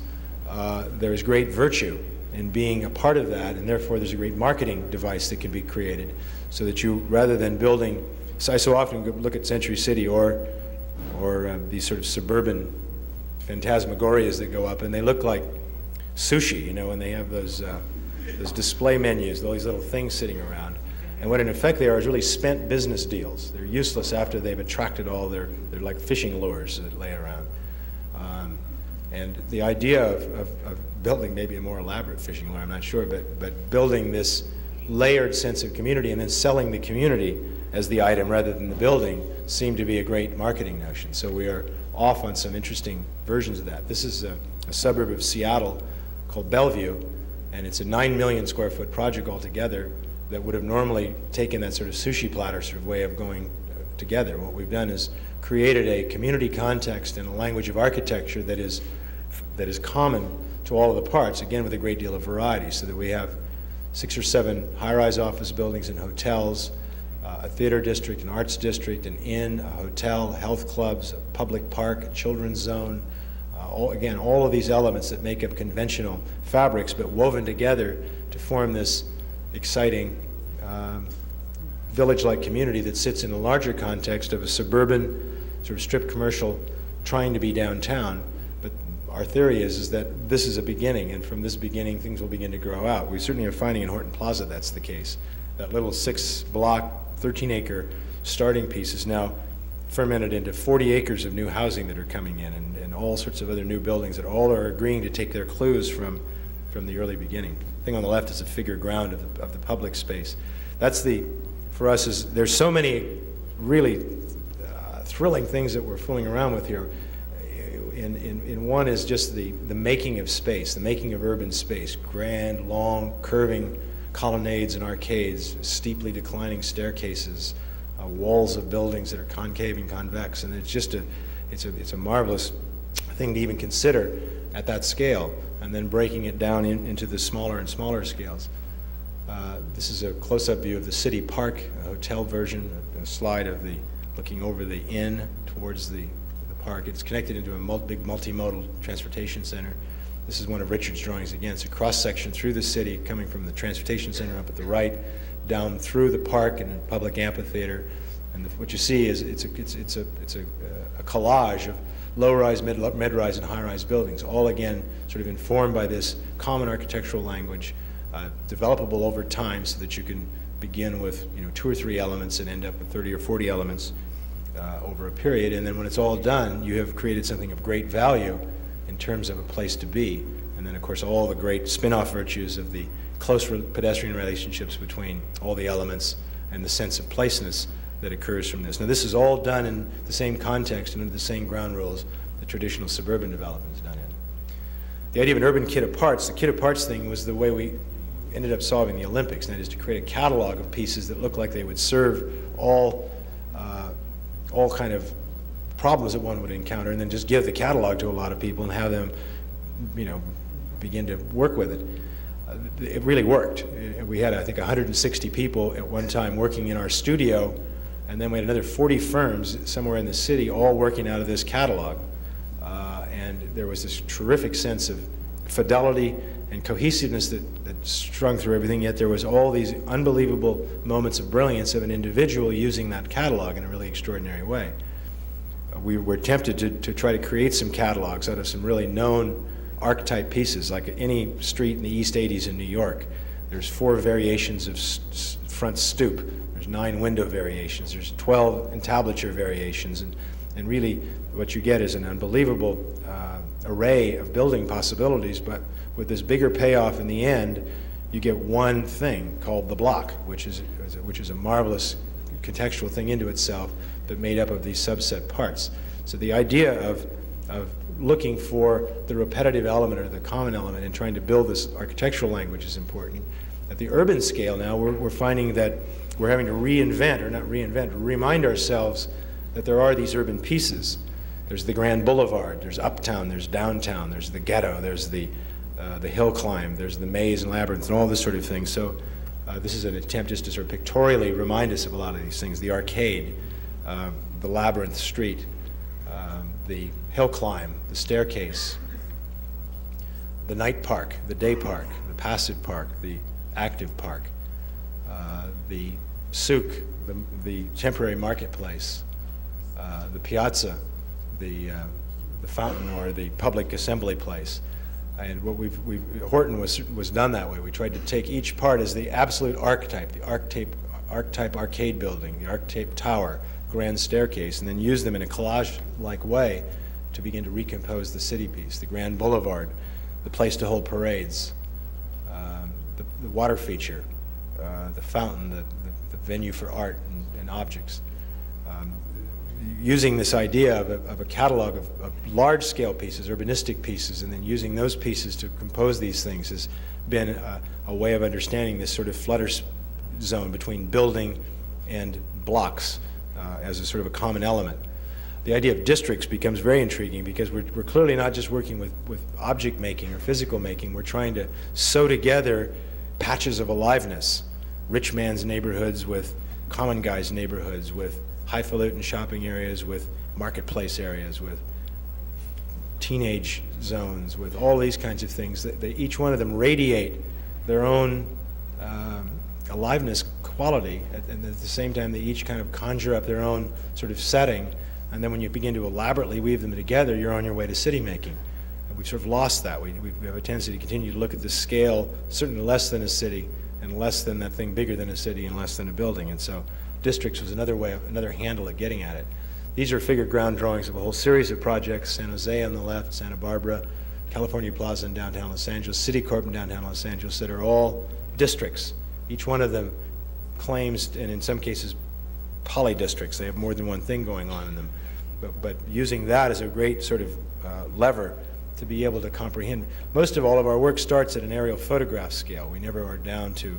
there is great virtue in being a part of that, and therefore there's a great marketing device that can be created so that you, rather than building, so I so often look at Century City or these sort of suburban phantasmagorias that go up, and they look like sushi, and they have those display menus, all these little things sitting around. And what in effect they are is really spent business deals. They're useless after they've attracted all they're like fishing lures that lay around. And the idea of building maybe a more elaborate fishing lure, I'm not sure, but building this layered sense of community and then selling the community as the item rather than the building seemed to be a great marketing notion. So we are off on some interesting versions of that. This is a suburb of Seattle called Bellevue, and it's a 9 million square foot project altogether that would have normally taken that sort of sushi platter sort of way of going together. What we've done is created a community context and a language of architecture that is common to all of the parts, again with a great deal of variety, so that we have 6 or 7 high-rise office buildings and hotels, a theater district, an arts district, an inn, a hotel, health clubs, a public park, a children's zone, all of these elements that make up conventional fabrics but woven together to form this exciting village-like community that sits in a larger context of a suburban sort of strip commercial trying to be downtown. But our theory is that this is a beginning, and from this beginning things will begin to grow out. We certainly are finding in Horton Plaza that's the case. That little 6-block, 13-acre starting piece is now fermented into 40 acres of new housing that are coming in, and all sorts of other new buildings that all are agreeing to take their clues from from the early beginning. The thing on the left is a figure ground of the public space. That's for us, there's so many really thrilling things that we're fooling around with here. In one is just the making of space, the making of urban space, grand, long, curving colonnades and arcades, steeply declining staircases, walls of buildings that are concave and convex, and it's a marvelous thing to even consider at that scale, and then breaking it down into the smaller and smaller scales. This is a close-up view of the city park, a hotel version, a slide of looking over the inn towards the park. It's connected into a big multimodal transportation center. This is one of Richard's drawings again. It's a cross-section through the city, coming from the transportation center up at the right, down through the park and the public amphitheater. And what you see is it's a collage of low-rise, mid-rise, and high-rise buildings, all again sort of informed by this common architectural language, developable over time so that you can begin with 2 or 3 elements and end up with 30 or 40 elements over a period. And then when it's all done, you have created something of great value in terms of a place to be. And then, of course, all the great spin-off virtues of the close pedestrian relationships between all the elements and the sense of placeness that occurs from this. Now, this is all done in the same context and under the same ground rules that traditional suburban development is done in. The idea of an urban kit of parts, the kit of parts thing was the way we ended up solving the Olympics, and that is to create a catalog of pieces that look like they would serve all kind of problems that one would encounter, and then just give the catalog to a lot of people and have them, begin to work with it. It really worked. We had, I think, 160 people at one time working in our studio, and then we had another 40 firms somewhere in the city all working out of this catalog. And there was this terrific sense of fidelity and cohesiveness that strung through everything, yet there was all these unbelievable moments of brilliance of an individual using that catalog in a really extraordinary way. We were tempted to try to create some catalogs out of some really known archetype pieces, like any street in the East 80s in New York. There's 4 variations of front stoop. There's 9 window variations. There's 12 entablature variations. And really what you get is an unbelievable array of building possibilities, but with this bigger payoff in the end, you get one thing called the block, which is a marvelous contextual thing into itself, but made up of these subset parts. So the idea of looking for the repetitive element or the common element and trying to build this architectural language is important. At the urban scale now, we're finding that we're having to remind ourselves that there are these urban pieces. There's the Grand Boulevard, there's Uptown, there's Downtown, there's the ghetto, there's the hill climb, there's the maze and labyrinth, and all this sort of thing. So this is an attempt just to sort of pictorially remind us of a lot of these things. The arcade, the labyrinth street, the hill climb, the staircase, the night park, the day park, the passive park, the active park, the souk, the temporary marketplace, the piazza, the fountain or the public assembly place. And what Horton was done that way. We tried to take each part as the absolute archetype, the archetype arcade building, the archetype tower, grand staircase, and then use them in a collage-like way to begin to recompose the city piece. The Grand Boulevard, the place to hold parades, the water feature, the fountain, the venue for art and objects. Using this idea of a catalog of large-scale pieces, urbanistic pieces, and then using those pieces to compose these things has been a way of understanding this sort of flutter zone between building and blocks as a sort of a common element. The idea of districts becomes very intriguing because we're clearly not just working with object making or physical making. We're trying to sew together patches of aliveness, rich man's neighborhoods with common guy's neighborhoods, with highfalutin shopping areas, with marketplace areas, with teenage zones, with all these kinds of things. Each one of them radiate their own aliveness quality, and at the same time they each kind of conjure up their own sort of setting, and then when you begin to elaborately weave them together, you're on your way to city making. And we've sort of lost that. We have a tendency to continue to look at the scale, certainly less than a city, and less than that thing bigger than a city, and less than a building. And so districts was another handle at getting at it. These are figure ground drawings of a whole series of projects: San Jose on the left, Santa Barbara, California Plaza in downtown Los Angeles, Citicorp in downtown Los Angeles, that are all districts. Each one of them claims, and in some cases, poly-districts. They have more than one thing going on in them. But using that as a great sort of lever to be able to comprehend. Most of all of our work starts at an aerial photograph scale. We never are down to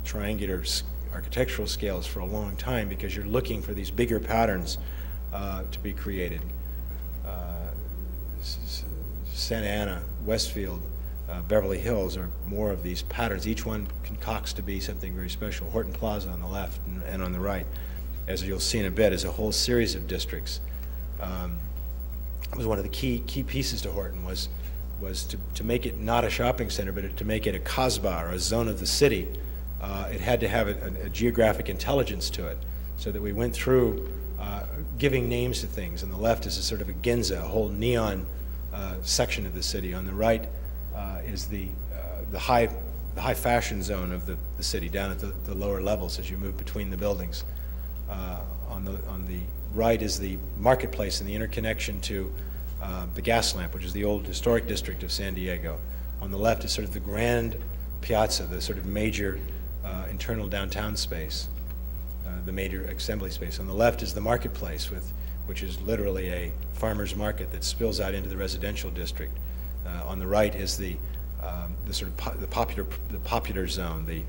triangular architectural scales for a long time, because you're looking for these bigger patterns to be created. Santa Ana, Westfield, Beverly Hills are more of these patterns. Each one concocts to be something very special. Horton Plaza on the left and on the right, as you'll see in a bit, is a whole series of districts. It was one of the key pieces to Horton was to make it not a shopping center, but to make it a kasbah, or a zone of the city. It had to have a geographic intelligence to it, so that we went through giving names to things. On the left is a sort of a ginza, a whole neon section of the city. On the right is the high fashion zone of the city, down at the lower levels as you move between the buildings. On the right is the marketplace and the interconnection to the gas lamp, which is the old historic district of San Diego. On the left is sort of the grand piazza, the sort of major internal downtown space, the major assembly space. On the left is the marketplace, which is literally a farmer's market that spills out into the residential district. On the right is the sort of the popular zone, the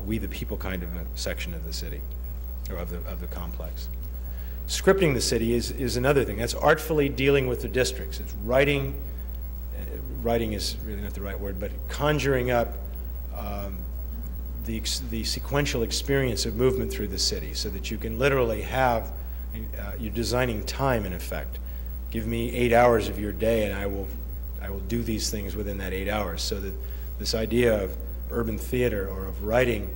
we the people kind of a section of the city, or of the complex. Scripting the city is another thing. That's artfully dealing with the districts. It's writing is really not the right word, but conjuring up the sequential experience of movement through the city, so that you can literally have, you're designing time in effect. Give me 8 hours of your day and I will do these things within that 8 hours. So that this idea of urban theater, or of writing,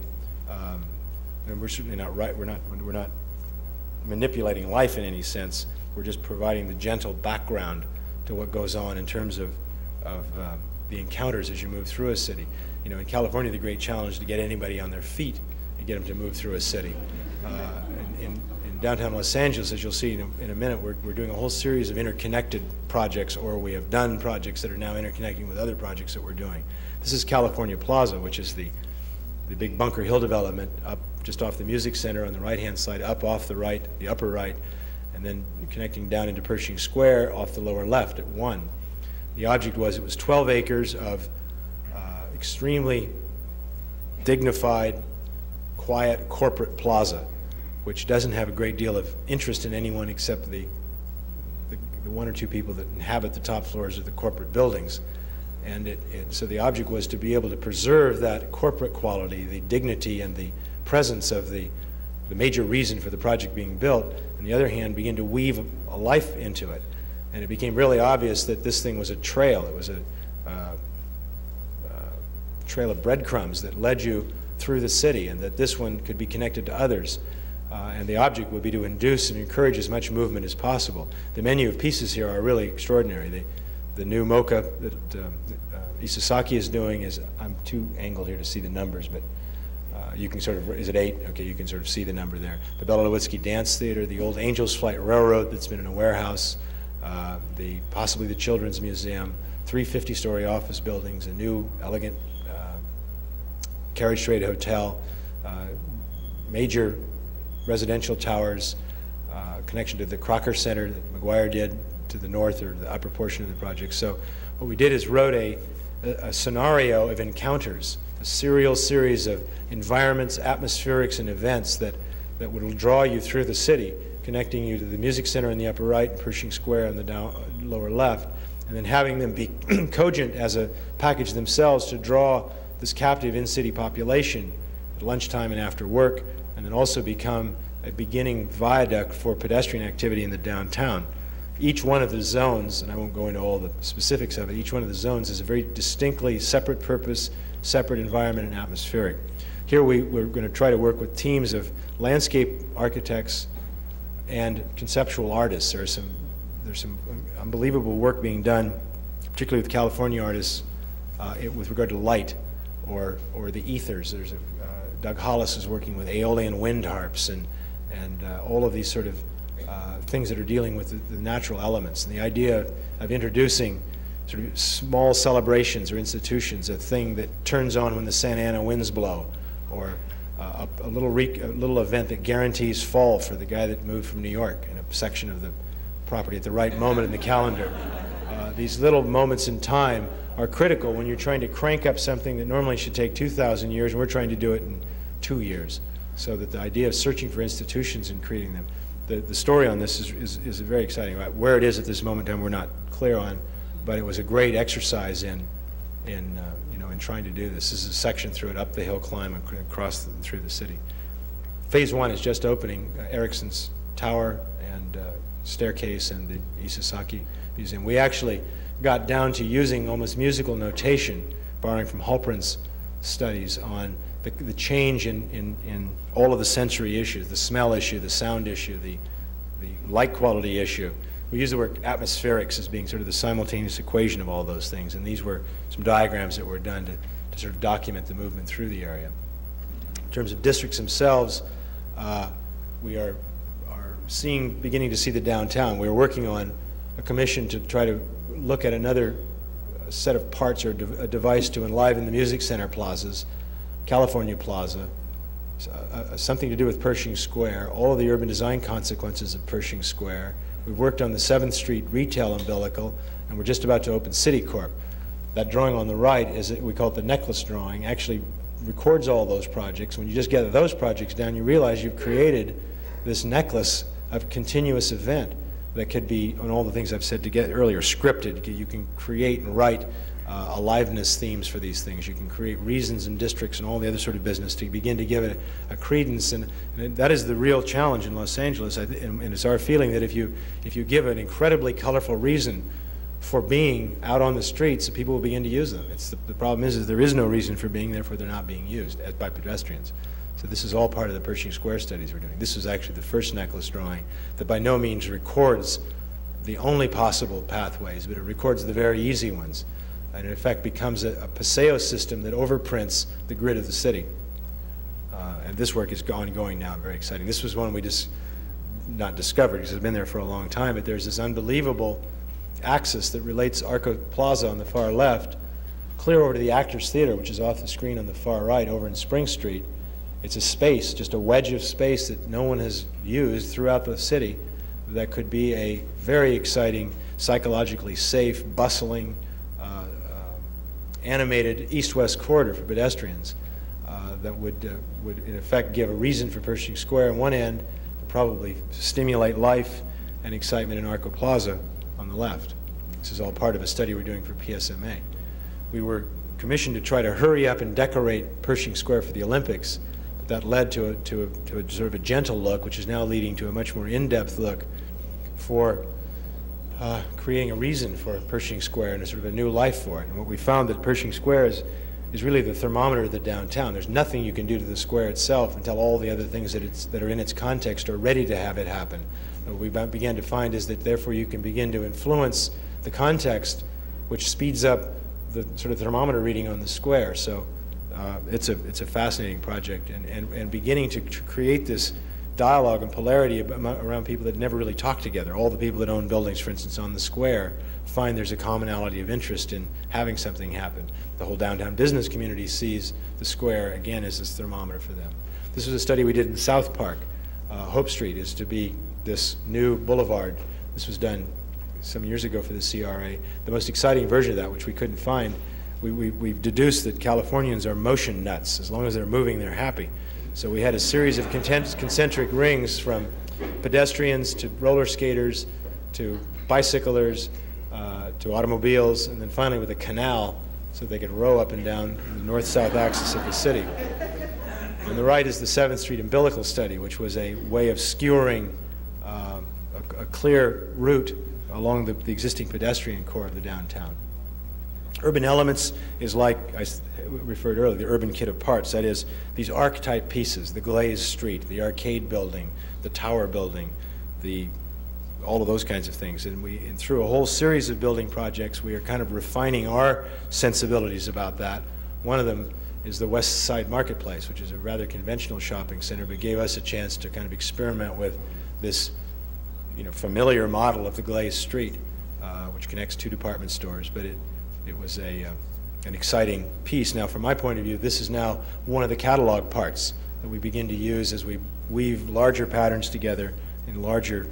and we're certainly not we're not manipulating life in any sense. We're just providing the gentle background to what goes on in terms of the encounters as you move through a city. You know, in California, the great challenge is to get anybody on their feet and get them to move through a city. In downtown Los Angeles, as you'll see in a minute, we're doing a whole series of interconnected projects, or we have done projects that are now interconnecting with other projects that we're doing. This is California Plaza, which is the big Bunker Hill development up just off the Music Center on the right-hand side, up off the right, the upper right, and then connecting down into Pershing Square off the lower left at 1. The object was, it was 12 acres of extremely dignified, quiet corporate plaza, which doesn't have a great deal of interest in anyone except the one or two people that inhabit the top floors of the corporate buildings. And so the object was to be able to preserve that corporate quality, the dignity and the presence of the major reason for the project being built, on the other hand, begin to weave a life into it. And it became really obvious that this thing was a trail. It was a trail of breadcrumbs that led you through the city, and that this one could be connected to others. And the object would be to induce and encourage as much movement as possible. The menu of pieces here are really extraordinary. The new mocha that Isesaki is doing is, I'm too angled here to see the numbers, but you can sort of, is it 8? Okay, you can sort of see the number there. The Bela-Lewitsky Dance Theater, the old Angels Flight Railroad that's been in a warehouse, possibly the Children's Museum, 3 50-story office buildings, a new elegant carriage trade hotel, major residential towers, connection to the Crocker Center that McGuire did to the north, or the upper portion of the project. So what we did is wrote a scenario of encounters, a serial series of environments, atmospherics, and events that would draw you through the city, connecting you to the Music Center in the upper right, and Pershing Square in the lower left, and then having them be cogent as a package themselves to draw this captive in-city population at lunchtime and after work, and then also become a beginning viaduct for pedestrian activity in the downtown. Each one of the zones, and I won't go into all the specifics of it, each one of the zones is a very distinctly separate purpose, separate environment, and atmospheric. Here we're going to try to work with teams of landscape architects and conceptual artists. There's some unbelievable work being done, particularly with California artists, with regard to light or the ethers. There's Doug Hollis is working with aeolian wind harps and all of these sort of things that are dealing with the natural elements. And the idea of introducing sort of small celebrations or institutions, a thing that turns on when the Santa Ana winds blow, or a little event that guarantees fall for the guy that moved from New York in a section of the property at the right moment in the calendar. These little moments in time are critical when you're trying to crank up something that normally should take 2,000 years, and we're trying to do it in 2 years. So that the idea of searching for institutions and creating them, the story on this is very exciting. Right? Where it is at this moment in time, we're not clear on, but it was a great exercise in trying to do this. This is a section through it, up the hill climb and across through the city. Phase 1 is just opening, Erickson's Tower and staircase and the Isesaki Museum. We actually got down to using almost musical notation, borrowing from Halperin's studies on the change in all of the sensory issues, the smell issue, the sound issue, the light quality issue. We use the word atmospherics as being sort of the simultaneous equation of all those things, and these were some diagrams that were done to sort of document the movement through the area. In terms of districts themselves, we are beginning to see the downtown. We are working on a commission to try to look at another set of parts or a device to enliven the music center plazas, California Plaza, something to do with Pershing Square, all of the urban design consequences of Pershing Square. We've worked on the 7th Street retail umbilical, and we're just about to open Citicorp. That drawing on the right we call it the necklace drawing, actually records all those projects. When you just get those projects down, you realize you've created this necklace of continuous event that could be, on all the things I've said earlier, scripted. You can create and write aliveness themes for these things. You can create reasons and districts and all the other sort of business to begin to give it a credence, and that is the real challenge in Los Angeles. And it's our feeling that if you give an incredibly colorful reason for being out on the streets, people will begin to use them. The problem is there is no reason for being, therefore they're not being used by pedestrians. So this is all part of the Pershing Square studies we're doing. This is actually the first necklace drawing that by no means records the only possible pathways, but it records the very easy ones, and in effect becomes a Paseo system that overprints the grid of the city. And this work is ongoing now, very exciting. This was one we just not discovered because it's been there for a long time, but there's this unbelievable axis that relates Arco Plaza on the far left clear over to the Actors Theater, which is off the screen on the far right over in Spring Street. It's a space, just a wedge of space that no one has used throughout the city that could be a very exciting, psychologically safe, bustling, animated east-west corridor for pedestrians that would in effect give a reason for Pershing Square on one end, and probably stimulate life and excitement in Arco Plaza on the left. This is all part of a study we're doing for PSMA. We were commissioned to try to hurry up and decorate Pershing Square for the Olympics, but that led to a sort of a gentle look, which is now leading to a much more in-depth look for creating a reason for Pershing Square and a sort of a new life for it. And what we found that Pershing Square is really the thermometer of the downtown. There's nothing you can do to the square itself until all the other things that are in its context are ready to have it happen. And what we began to find is that therefore you can begin to influence the context, which speeds up the sort of thermometer reading on the square. So it's a fascinating project, and beginning to create this dialogue and polarity around people that never really talk together. All the people that own buildings, for instance, on the square find there's a commonality of interest in having something happen. The whole downtown business community sees the square, again, as this thermometer for them. This was a study we did in South Park. Hope Street is to be this new boulevard. This was done some years ago for the CRA. The most exciting version of that, which we couldn't find, we've deduced that Californians are motion nuts. As long as they're moving, they're happy. So we had a series of concentric rings from pedestrians to roller skaters to bicyclers to automobiles, and then finally with a canal so they could row up and down the north-south axis of the city. On the right is the 7th Street umbilical study, which was a way of skewering a clear route along the existing pedestrian core of the downtown. Urban elements is like I referred earlier, the urban kit of parts. That is, these archetype pieces, the glazed street, the arcade building, the tower building, all of those kinds of things. And through a whole series of building projects, we are kind of refining our sensibilities about that. One of them is the West Side Marketplace, which is a rather conventional shopping center, but gave us a chance to kind of experiment with this familiar model of the glazed street, which connects two department stores, but it was an exciting piece. Now, from my point of view, this is now one of the catalog parts that we begin to use as we weave larger patterns together in larger,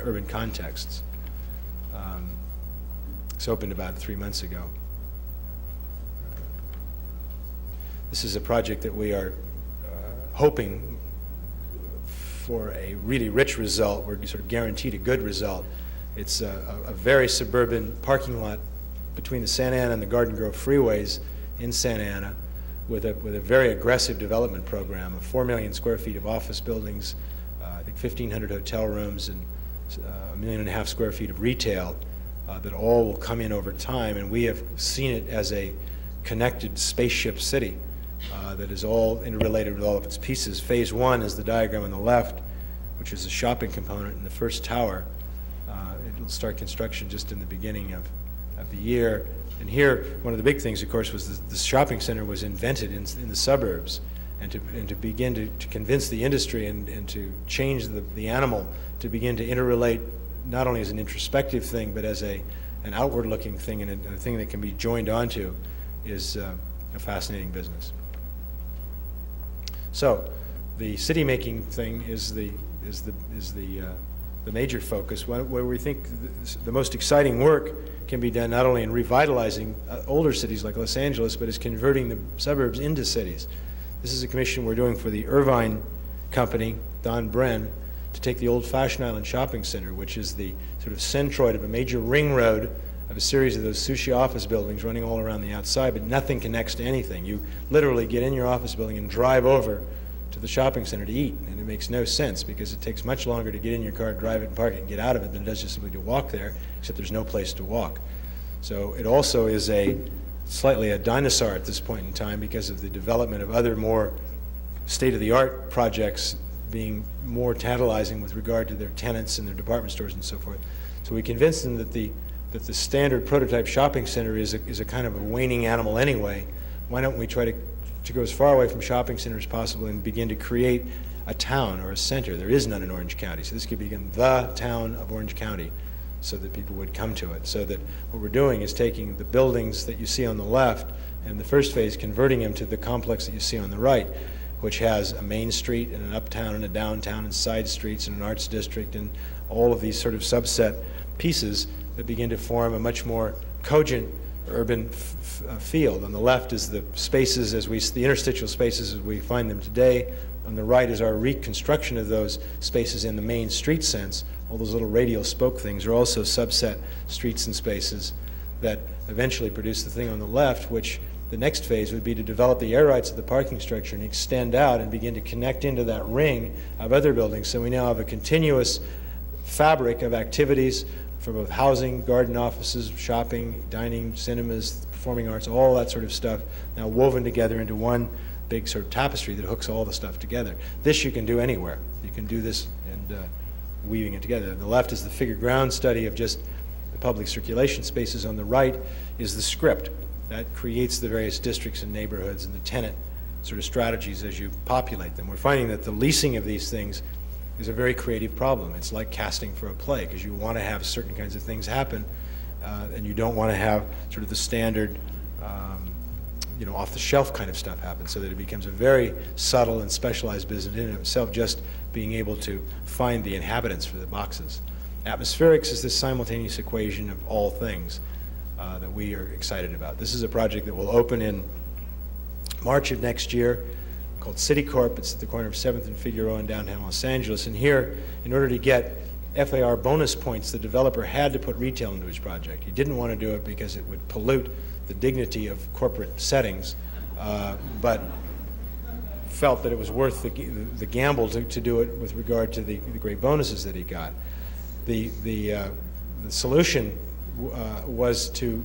urban contexts. It's opened about 3 months ago. This is a project that we are hoping for a really rich result. We're sort of guaranteed a good result. It's a very suburban parking lot between the Santa Ana and the Garden Grove freeways in Santa Ana with a very aggressive development program of 4 million square feet of office buildings, I think 1,500 hotel rooms, and 1.5 million square feet of retail that all will come in over time. And we have seen it as a connected spaceship city that is all interrelated with all of its pieces. Phase one is the diagram on the left, which is the shopping component in the first tower. It will start construction just in the beginning of the year. And here, one of the big things, of course, was the shopping center was invented in the suburbs, and to begin to convince the industry and to change the animal to begin to interrelate not only as an introspective thing, but as an outward-looking thing and a thing that can be joined onto is a fascinating business. So, the city-making thing is the major focus, where we think the most exciting work can be done not only in revitalizing older cities like Los Angeles, but is converting the suburbs into cities. This is a commission we're doing for the Irvine company, Don Bren, to take the old Fashion Island Shopping Center, which is the sort of centroid of a major ring road of a series of those sushi office buildings running all around the outside, but nothing connects to anything. You literally get in your office building and drive over to the shopping center to eat, and it makes no sense because it takes much longer to get in your car, drive it, and park it, and get out of it than it does just simply to walk there, except there's no place to walk. So it also is slightly a dinosaur at this point in time because of the development of other more state-of-the-art projects being more tantalizing with regard to their tenants and their department stores and so forth. So we convinced them that the standard prototype shopping center is a kind of a waning animal anyway. Why don't we try to go as far away from shopping centers as possible and begin to create a town or a center? There is none in Orange County, so this could become the town of Orange County so that people would come to it. So that what we're doing is taking the buildings that you see on the left and the first phase, converting them to the complex that you see on the right, which has a main street and an uptown and a downtown and side streets and an arts district and all of these sort of subset pieces that begin to form a much more cogent urban field. On the left is the spaces the interstitial spaces as we find them today. On the right is our reconstruction of those spaces in the main street sense. All those little radial spoke things are also subset streets and spaces that eventually produce the thing on the left, which the next phase would be to develop the air rights of the parking structure and extend out and begin to connect into that ring of other buildings. So we now have a continuous fabric of activities for both housing, garden offices, shopping, dining, cinemas, performing arts, all that sort of stuff now woven together into one big sort of tapestry that hooks all the stuff together. This you can do anywhere. You can do this and weaving it together. On the left is the figure ground study of just the public circulation spaces. On the right is the script that creates the various districts and neighborhoods and the tenant sort of strategies as you populate them. We're finding that the leasing of these things is a very creative problem. It's like casting for a play because you want to have certain kinds of things happen and you don't want to have sort of the standard off-the-shelf kind of stuff happen, so that it becomes a very subtle and specialized business in and of itself, just being able to find the inhabitants for the boxes. Atmospherics is this simultaneous equation of all things that we are excited about. This is a project that will open in March of next year called Citicorp. It's at the corner of 7th and Figueroa in downtown Los Angeles. And here, in order to get FAR bonus points, the developer had to put retail into his project. He didn't want to do it because it would pollute the dignity of corporate settings, but felt that it was worth the gamble to do it with regard to the great bonuses that he got. The solution was to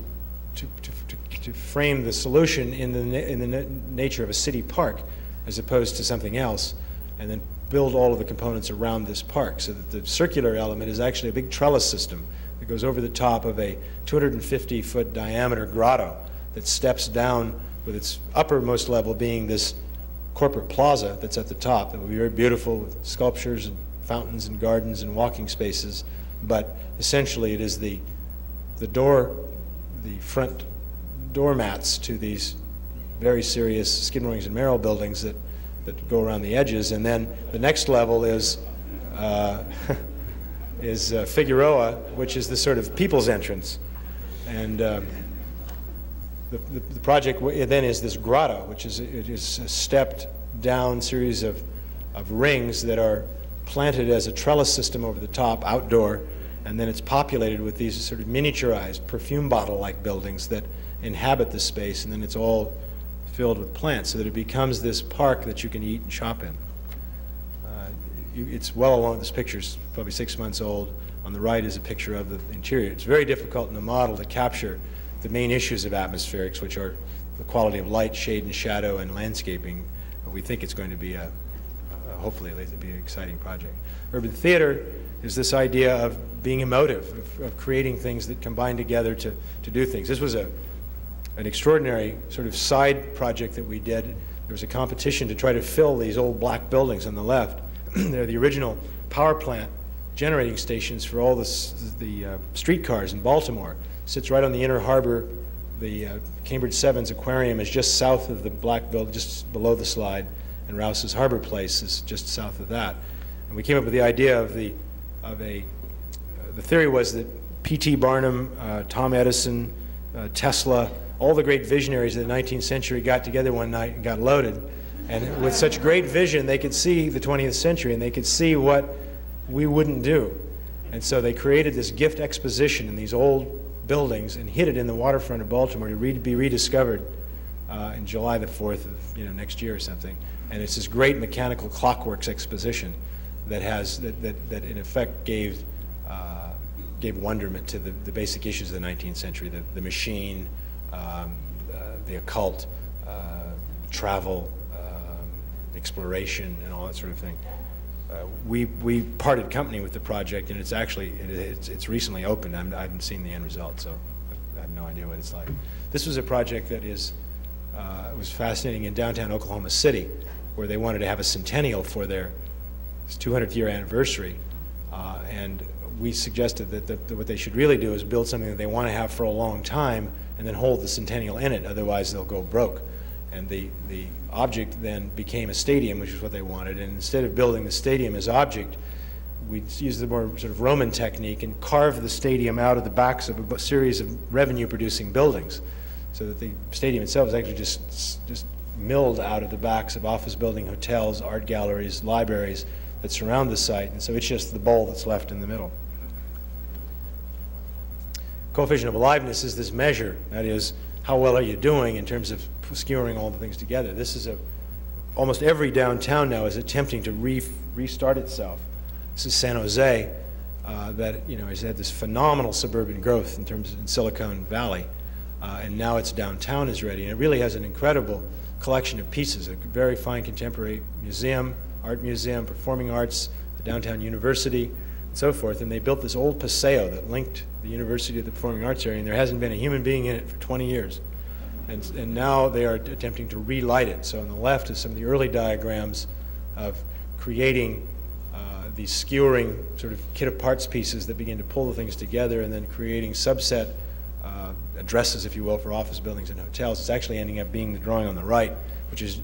frame the solution in the nature of a city park as opposed to something else, and then build all of the components around this park, so that the circular element is actually a big trellis system that goes over the top of a 250-foot diameter grotto that steps down, with its uppermost level being this corporate plaza that's at the top that will be very beautiful with sculptures and fountains and gardens and walking spaces, but essentially it is the front doormats to these very serious Skidmore's and Merrill buildings that go around the edges, and then the next level is Figueroa, which is the sort of people's entrance, and the project then is this grotto, which is a stepped down series of rings that are planted as a trellis system over the top, outdoor, and then it's populated with these sort of miniaturized perfume bottle-like buildings that inhabit the space, and then it's all filled with plants so that it becomes this park that you can eat and shop in. It's well along, this picture's probably 6 months old. On the right is a picture of the interior. It's very difficult in the model to capture the main issues of atmospherics, which are the quality of light, shade, and shadow, and landscaping. But we think it's going to be hopefully at least it'll be an exciting project. Urban theater is this idea of being emotive, of creating things that combine together to do things. This was an extraordinary sort of side project that we did. There was a competition to try to fill these old black buildings on the left. They're the original power plant generating stations for all the streetcars in Baltimore. Sits right on the inner harbor. The Cambridge Sevens Aquarium is just south of the black building, just below the slide, and Rouse's Harbor Place is just south of that. And we came up with the idea of the theory was that P.T. Barnum, Tom Edison, Tesla, all the great visionaries of the 19th century got together one night and got loaded. And with such great vision, they could see the 20th century, and they could see what we wouldn't do. And so they created this gift exposition in these old buildings and hid it in the waterfront of Baltimore to be rediscovered in July the 4th of next year or something. And it's this great mechanical clockworks exposition that has that in effect gave wonderment to the basic issues of the 19th century: the machine, the occult, travel, exploration, and all that sort of thing. We parted company with the project, and it's recently opened. I haven't seen the end result, so I have no idea what it's like. This was a project that was fascinating in downtown Oklahoma City, where they wanted to have a centennial for their 200th year anniversary, and we suggested that what they should really do is build something that they want to have for a long time, and then hold the centennial in it. Otherwise, they'll go broke. And the object then became a stadium, which is what they wanted. And instead of building the stadium as object, we used the more sort of Roman technique and carved the stadium out of the backs of a series of revenue-producing buildings, so that the stadium itself is actually just milled out of the backs of office building, hotels, art galleries, libraries that surround the site. And so it's just the bowl that's left in the middle. Coefficient of aliveness is this measure. That is, how well are you doing in terms of skewering all the things together? This is almost every downtown now is attempting to restart itself. This is San Jose, that has had this phenomenal suburban growth in terms of in Silicon Valley, and now its downtown is ready, and it really has an incredible collection of pieces: a very fine contemporary museum, art museum, performing arts, the downtown university, and so forth. And they built this old paseo that linked the university to the performing arts area, and there hasn't been a human being in it for 20 years. And now they are attempting to relight it. So on the left is some of the early diagrams of creating these skewering sort of kit of parts pieces that begin to pull the things together, and then creating subset addresses, if you will, for office buildings and hotels. It's actually ending up being the drawing on the right, which is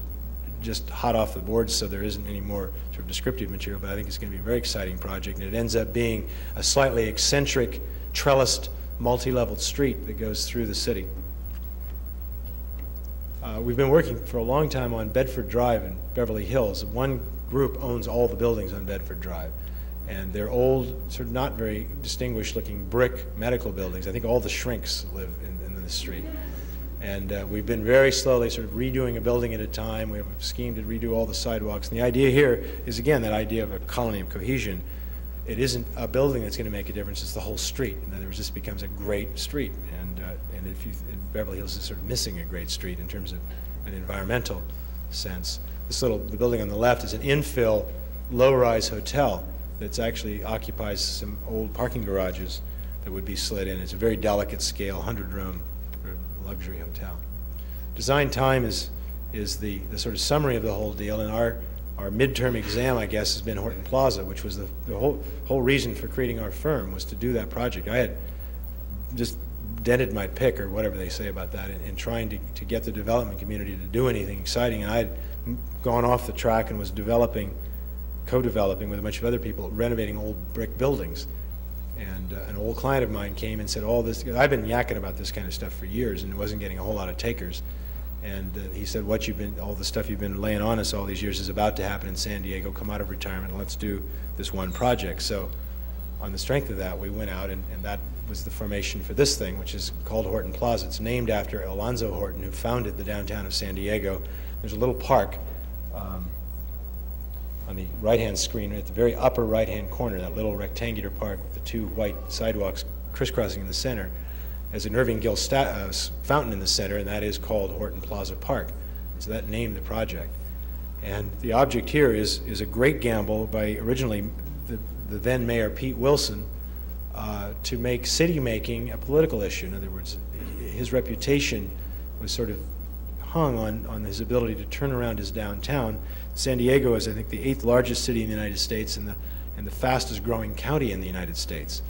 just hot off the boards, so there isn't any more sort of descriptive material, but I think it's going to be a very exciting project, and it ends up being a slightly eccentric, trellised, multi-leveled street that goes through the city. We've been working for a long time on Bedford Drive in Beverly Hills. One group owns all the buildings on Bedford Drive, and they're old, sort of not very distinguished looking brick medical buildings. I think all the shrinks live in the street. And we've been very slowly sort of redoing a building at a time. We have a scheme to redo all the sidewalks. And the idea here is, again, that idea of a colony of cohesion. It isn't a building that's going to make a difference, it's the whole street. In other words, this becomes a great street. And in Beverly Hills is sort of missing a great street in terms of an environmental sense. The building on the left is an infill, low-rise hotel that actually occupies some old parking garages that would be slid in. It's a very delicate scale, 100-room luxury hotel. Design time is the sort of summary of the whole deal, and our our midterm exam, I guess, has been Horton Plaza, which was the whole reason for creating our firm, was to do that project. I had just dented my pick, or whatever they say about that, in trying to get the development community to do anything exciting. And I had gone off the track and was co-developing with a bunch of other people, renovating old brick buildings. And an old client of mine came and said, all this, I've been yakking about this kind of stuff for years and wasn't getting a whole lot of takers. And he said, all the stuff you've been laying on us all these years is about to happen in San Diego. Come out of retirement and let's do this one project. So on the strength of that, we went out, and that was the formation for this thing, which is called Horton Plaza. It's named after Alonzo Horton, who founded the downtown of San Diego. There's a little park on the right-hand screen, at the very upper right-hand corner, that little rectangular park with the two white sidewalks crisscrossing in the center. There's an Irving Gill fountain in the center, and that is called Horton Plaza Park. So that named the project. And the object here is a great gamble by originally the then Mayor Pete Wilson to make city making a political issue. In other words, his reputation was sort of hung on his ability to turn around his downtown. San Diego is, I think, the 8th largest city in the United States and the fastest growing county in the United States.